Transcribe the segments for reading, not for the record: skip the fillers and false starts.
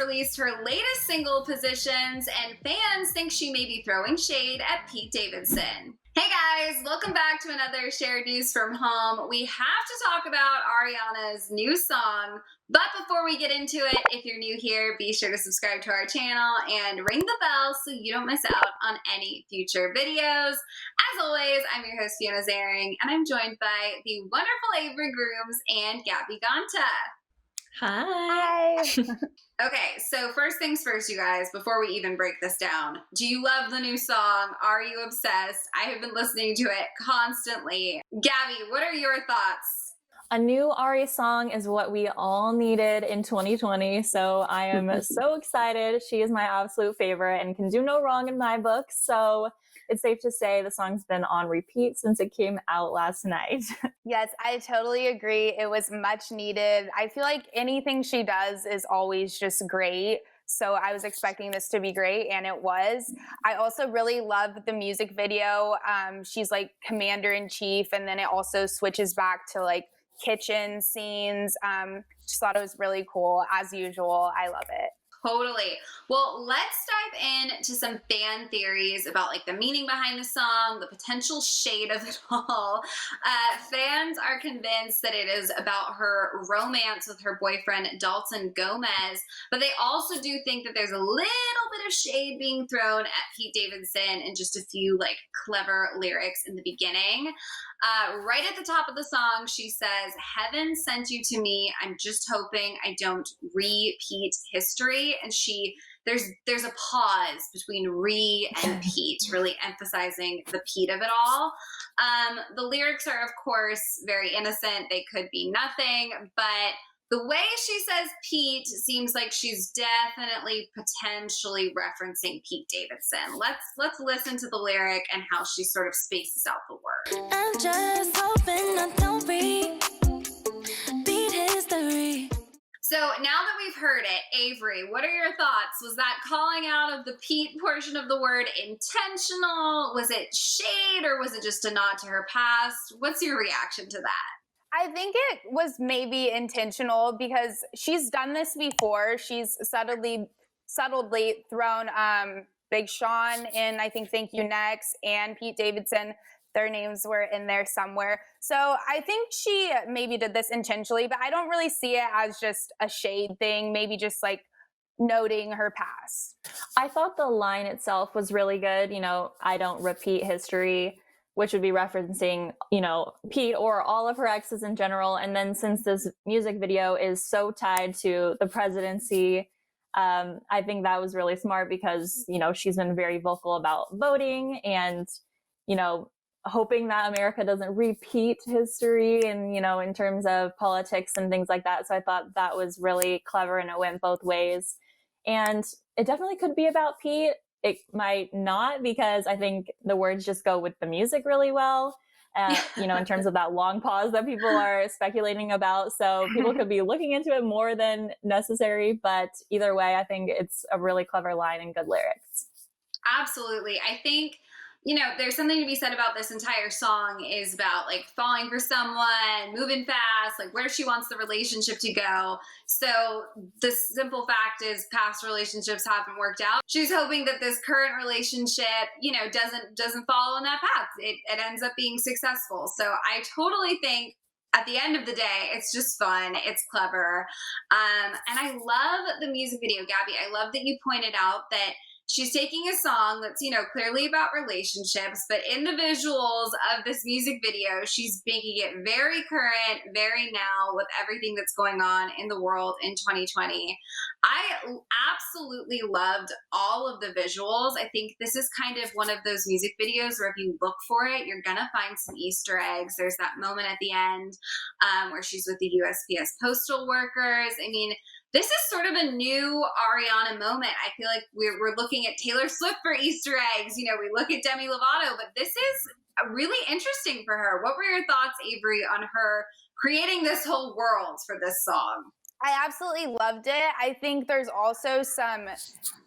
released her latest single, Positions, and fans think she may be throwing shade at Pete Davidson. Hey guys, welcome back to another shared news from home. We have to talk about Ariana's new song, but before we get into it, if you're new here, be sure to subscribe to our channel and ring the bell so you don't miss out on any future videos. As always, I'm your host, Fiona Zaring, and I'm joined by the wonderful Avery Grooms and Gabby Gonta. Hi. Okay, so first things first, you guys, before we even break this down, do you love the new song? Are you obsessed? I have been listening to it constantly. Gabby, what are your thoughts? A new Ari song is what we all needed in 2020, so I am so excited. She is my absolute favorite and can do no wrong in my book, so it's safe to say the song's been on repeat since it came out last night. Yes, I totally agree. It was much needed. I feel like anything she does is always just great. So I was expecting this to be great, and it was. I also really love the music video. She's like commander-in-chief, and then it also switches back to like kitchen scenes. Just thought it was really cool. As usual, I love it. Totally. Well, let's dive into some fan theories about like the meaning behind the song, the potential shade of it all. Fans are convinced that it is about her romance with her boyfriend, Dalton Gomez, but they also do think that there's a little bit of shade being thrown at Pete Davidson and just a few like clever lyrics in the beginning. Right at the top of the song, she says, "Heaven sent you to me. I'm just hoping I don't repeat history." And there's a pause between re and Pete, really emphasizing the Pete of it all. The lyrics are, of course, very innocent. They could be nothing, but the way she says Pete seems like she's definitely potentially referencing Pete Davidson. Let's listen to the lyric and how she sort of spaces out the word. I'm just hoping I don't repeat history. So now that we've heard it, Avery, what are your thoughts? Was that calling out of the Pete portion of the word intentional? Was it shade, or was it just a nod to her past? What's your reaction to that? I think it was maybe intentional because she's done this before. She's subtly thrown Big Sean in, I think, Thank You Next, and Pete Davidson. Their names were in there somewhere. So I think she maybe did this intentionally, but I don't really see it as just a shade thing, maybe just like noting her past. I thought the line itself was really good. You know, I don't repeat history, which would be referencing, you know, Pete or all of her exes in general. And then since this music video is so tied to the presidency, I think that was really smart because, you know, she's been very vocal about voting and, you know, hoping that America doesn't repeat history and, you know, in terms of politics and things like that. So I thought that was really clever and it went both ways. And it definitely could be about Pete. It might not, because I think the words just go with the music really well, you know, in terms of that long pause that people are speculating about. So people could be looking into it more than necessary. But either way, I think it's a really clever line and good lyrics. Absolutely. I think, you know, there's something to be said about this entire song is about like falling for someone, moving fast, like where she wants the relationship to go. So the simple fact is past relationships haven't worked out. She's hoping that this current relationship, you know, doesn't follow on that path. It ends up being successful. So I totally think at the end of the day, it's just fun. It's clever. And I love the music video, Gabby. I love that you pointed out that she's taking a song that's, you know, clearly about relationships, but in the visuals of this music video, she's making it very current, very now with everything that's going on in the world in 2020. I absolutely loved all of the visuals. I think this is kind of one of those music videos where if you look for it, you're gonna find some Easter eggs. There's that moment at the end where she's with the USPS postal workers. I mean, this is sort of a new Ariana moment. I feel like we're looking at Taylor Swift for Easter eggs. You know, we look at Demi Lovato, but this is really interesting for her. What were your thoughts, Avery, on her creating this whole world for this song? I absolutely loved it. I think there's also some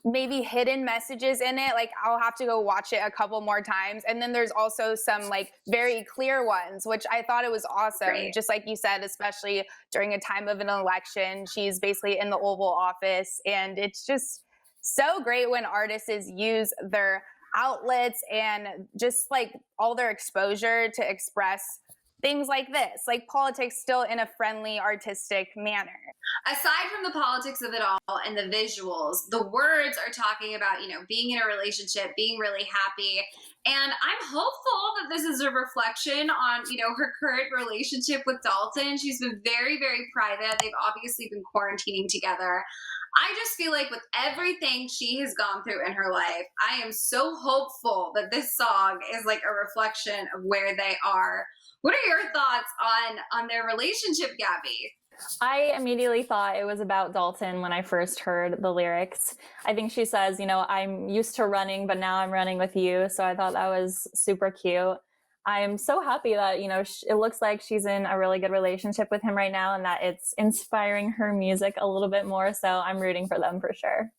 maybe hidden messages in it. Like I'll have to go watch it a couple more times. And then there's also some like very clear ones, which I thought it was awesome. Great. Just like you said, especially during a time of an election, she's basically in the Oval Office. And it's just so great when artists use their outlets and just like all their exposure to express things like this, like politics, still in a friendly, artistic manner. Aside from the politics of it all and the visuals, the words are talking about, being in a relationship, being really happy. And I'm hopeful that this is a reflection on, her current relationship with Dalton. She's been very, very private. They've obviously been quarantining together. I just feel like with everything she has gone through in her life, I am so hopeful that this song is like a reflection of where they are. What are your thoughts on their relationship, Gabby? I immediately thought it was about Dalton when I first heard the lyrics. I think she says, I'm used to running, but now I'm running with you. So I thought that was super cute. I'm so happy that, it looks like she's in a really good relationship with him right now and that it's inspiring her music a little bit more. So I'm rooting for them for sure.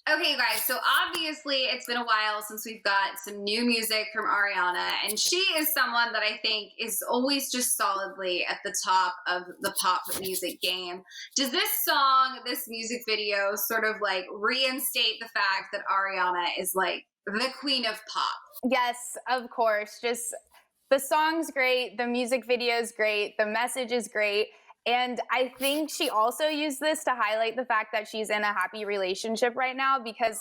Okay, you guys, so obviously it's been a while since we've got some new music from Ariana, and she is someone that I think is always just solidly at the top of the pop music game. Does this song, this music video sort of like reinstate the fact that Ariana is like the queen of pop? Yes, of course. Just the song's great, the music video's great, the message is great. And I think she also used this to highlight the fact that she's in a happy relationship right now, because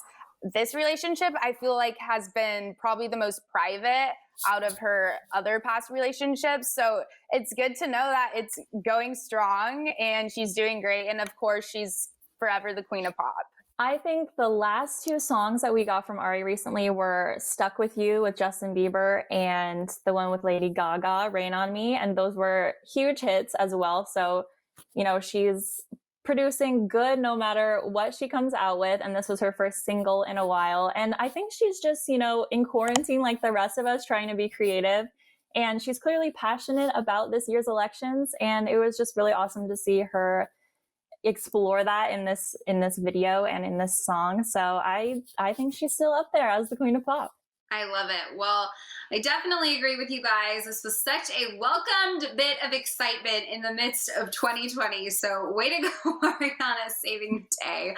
this relationship, I feel like, has been probably the most private out of her other past relationships. So it's good to know that it's going strong and she's doing great. And of course, she's forever the queen of pop. I think the last two songs that we got from Ari recently were Stuck With You with Justin Bieber and the one with Lady Gaga, Rain on Me. And those were huge hits as well. So, she's producing good no matter what she comes out with. And this was her first single in a while. And I think she's just, in quarantine like the rest of us, trying to be creative. And she's clearly passionate about this year's elections. And it was just really awesome to see her explore that in this video and in this song. So I think she's still up there as the queen of pop. I love it. Well, I definitely agree with you guys. This was such a welcomed bit of excitement in the midst of 2020. So way to go, Ariana, saving the day.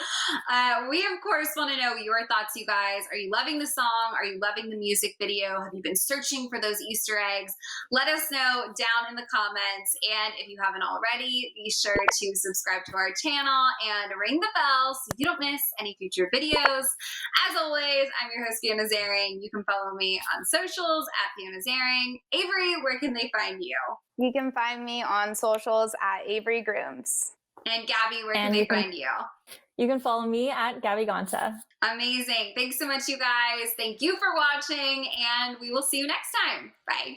We, of course, want to know your thoughts, you guys. Are you loving the song? Are you loving the music video? Have you been searching for those Easter eggs? Let us know down in the comments. And if you haven't already, be sure to subscribe to our channel and ring the bell so you don't miss any future videos. As always, I'm your host, Fiona Zaring. You can follow me on socials at Fiona Zaring. Avery, where can they find you? You can find me on socials at Avery Grooms. And Gabby, where can they find you? You can follow me at Gabby Gonta. Amazing. Thanks so much, you guys. Thank you for watching, and we will see you next time. Bye.